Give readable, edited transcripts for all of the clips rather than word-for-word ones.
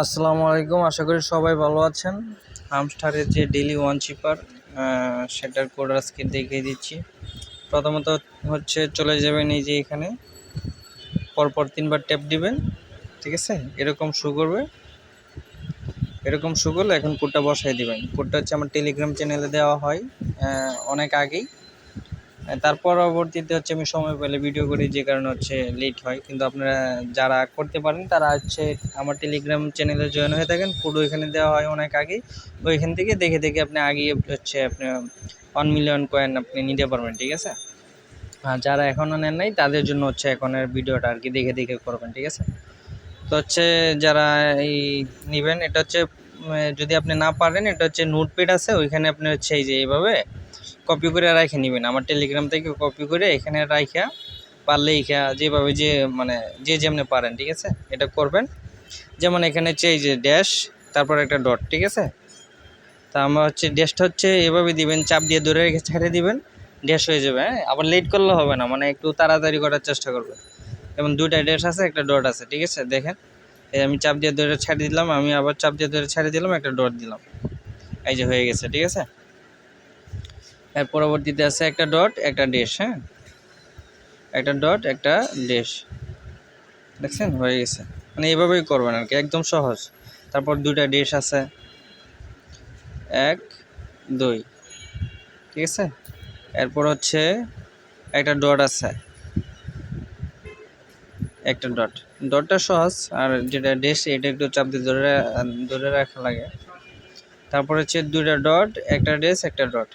আসসালামু আলাইকুম, আশা করি সবাই ভালো আছেন। হামস্টারের যে ডেইলি ওয়ান চিপার সেটার কোড আজকে দেখিয়ে দিচ্ছি। প্রথমত হচ্ছে চলে যাবেন এই যে এখানে, পরপর 3বার ট্যাপ দিবেন, ঠিক আছে। এরকম শো করবে, এরকম শো করলে এখন কোডটা বসাই দিবেন। কোডটা হচ্ছে আমার টেলিগ্রাম চ্যানেলে দেওয়া হয় অনেক আগেই। তার পরবর্তীতে হচ্ছে আমি সময় পেলে ভিডিও করি, যে কারণে হচ্ছে লেট হয়। কিন্তু আপনারা যারা করতে পারেন তারা হচ্ছে আমার টেলিগ্রাম চ্যানেলে জয়েন হয়ে থাকেন, কোড ওইখানে দেওয়া হয় অনেক আগেই। ওইখান থেকে দেখে দেখে আপনি আগেই হচ্ছে আপনি 1 মিলিয়ন কয়েন আপনি নিতে পারবেন, ঠিক আছে। আর যারা এখনও নেন নাই তাদের জন্য হচ্ছে এখনের ভিডিওটা আর কি দেখে দেখে করবেন, ঠিক আছে। তো হচ্ছে যারা এই নেবেন, এটা হচ্ছে যদি আপনি না পারেন, এটা হচ্ছে নোটপ্যাড আছে, ওইখানে আপনি হচ্ছে এই যে এইভাবে কপি করে রাখে নেবেন। আমার টেলিগ্রাম থেকে কপি করে এখানে রাখা, পারলে এইখা যেভাবে যে মানে যে যেমনি পারেন, ঠিক আছে, এটা করবেন। যেমন এখানে হচ্ছে এই যে ড্যাশ, তারপর একটা ডট, ঠিক আছে। তা আমরা হচ্ছে ড্যাশটা হচ্ছে এভাবে দিবেন, চাপ দিয়ে ধরে রেখে ছেড়ে দিবেন, ড্যাশ হয়ে যাবে। হ্যাঁ, আবার লেট করলে হবে না, মানে একটু তাড়াতাড়ি করার চেষ্টা করবেন। যেমন 2টা ড্যাশ আছে, একটা ডট আছে, ঠিক আছে। দেখেন, এই আমি চাপ দিয়ে ধরে ছেড়ে দিলাম, আমি আবার চাপ দিয়ে ধরে ছেড়ে দিলাম, একটা ডট দিলাম, এই যে হয়ে গেছে, ঠিক আছে। এর পরবর্তীতে আছে একটা ডট একটা ড্যাশ, হ্যাঁ, একটা ডট একটা ড্যাশ, দেখছেন হয়ে গেছে। মানে এভাবেই করবেন আর কি, একদম সহজ। তারপর 2টা ড্যাশ আছে, 1 2, ঠিক আছে। এরপর হচ্ছে একটা ডট আছে, একটা ডট, ডটটা সহজ। আর যেটা ড্যাশ এটা একটু চাপ দিয়ে ধরে রাখা লাগে। তারপর হচ্ছে 2টা ডট একটা ড্যাশ একটা ডট,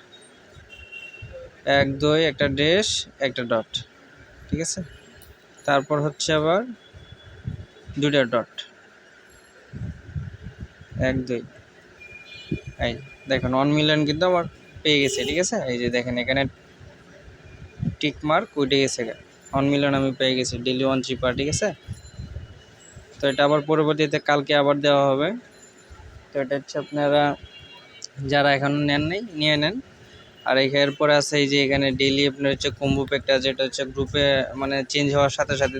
1 2, একটা ড্যাশ একটা ডট, ঠিক আছে। তারপর হচ্ছে আবার 2টা ডট, 1 2, এই দেখুন 1 মিলিয়ন কিন্তু আমার পেয়ে গেছে, ঠিক আছে। এই যে দেখেন এখানে টিক মার্ক উঠে গেছে, 1 মিলিয়ন আমি পেয়ে গেছি ডেইলি ওয়ান চিপার, ঠিক আছে। তো এটা আবার পরবর্তীতে কালকে আবার দেওয়া হবে। তো এটা হচ্ছে আপনারা যারা এখনও নেন নাই নিয়ে নেন। আর এরপরে আছে এই যে এখানে ডেইলি আপনার হচ্ছে কম্বো প্যাকটা, যেটা হচ্ছে গ্রুপে মানে চেঞ্জ হওয়ার সাথে সাথে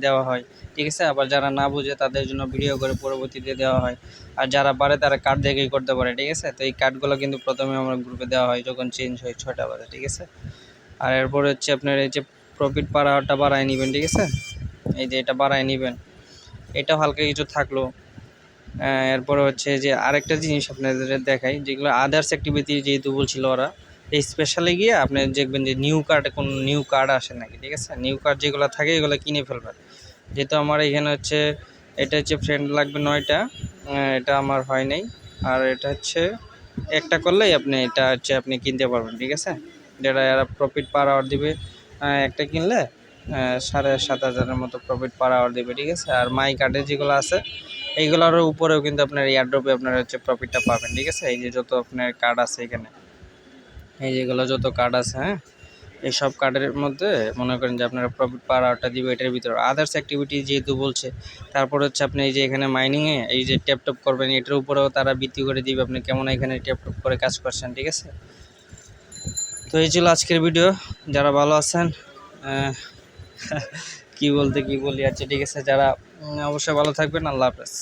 দেওয়া হয়, ঠিক আছে। আবার যারা না বুঝে তাদের জন্য ভিডিও করে পরবর্তীতে দেওয়া হয়। আর যারা পারে তারা কার্ড দেখেই করতে পারে, ঠিক আছে। তো এই কার্ডগুলো কিন্তু প্রথমে আমার গ্রুপে দেওয়া হয় যখন চেঞ্জ হয় 6টা বাজে, ঠিক আছে। আর এরপরে হচ্ছে আপনার এই যে প্রফিট পাওয়ারটা বাড়ায় নেবেন, ঠিক আছে। এই যে এটা বাড়ায় নেবেন, এটা হালকা কিছু থাকলো। এরপরে হচ্ছে যে আরেকটা জিনিস আপনাদের দেখাই, যেগুলো আদার্স অ্যাক্টিভিটি যেহেতু বলছিল ওরা, এই স্পেশালে গিয়ে আপনি দেখবেন যে কোন নিউ কার্ড আসে নাকি, ঠিক আছে। নিউ কার্ড যেগুলো থাকে এগুলো কিনে ফেলবেন। যেহেতু আমার এখানে হচ্ছে এটা হচ্ছে ফ্রেন্ড লাগবে 9টা, এটা আমার হয় নাই। আর এটা হচ্ছে একটা করলেই আপনি এটা হচ্ছে আপনি কিনতে পারবেন, ঠিক আছে। যেটা এরা প্রফিট পার আওয়ার দিবে, একটা কিনলে 7,500-এর মতো প্রফিট পার আওয়ার দেবে, ঠিক আছে। আর মাই কার্ডে যেগুলো আছে এইগুলোর উপরেও কিন্তু আপনার এয়ারড্রপে আপনার হচ্ছে প্রফিটটা পাবেন, ঠিক আছে। এই যে যত আপনার কার্ড আছে এখানে, এই যেগুলো যত কার্ড আছে, হ্যাঁ, এই সব কার্ডের মধ্যে মনে করেন যে আপনারা প্রফিট পার আওয়ারটা দিবে এটার ভিতরে। আদার্স অ্যাক্টিভিটি যেহেতু বলছে, তারপর হচ্ছে আপনি এই যে এখানে মাইনিংয়ে এই যে ট্যাপটপ করবেন, এটার উপরেও তারা বৃত্তি করে দিবে আপনি কেমন এখানে ট্যাপটপ করে কাজ করছেন, ঠিক আছে। তো এই ছিল আজকের ভিডিও। যারা ভালো আছেন, কি বলতে কি বলি, আচ্ছা ঠিক আছে, যারা অবশ্যই ভালো থাকবেন। আল্লাহ হাফেজ।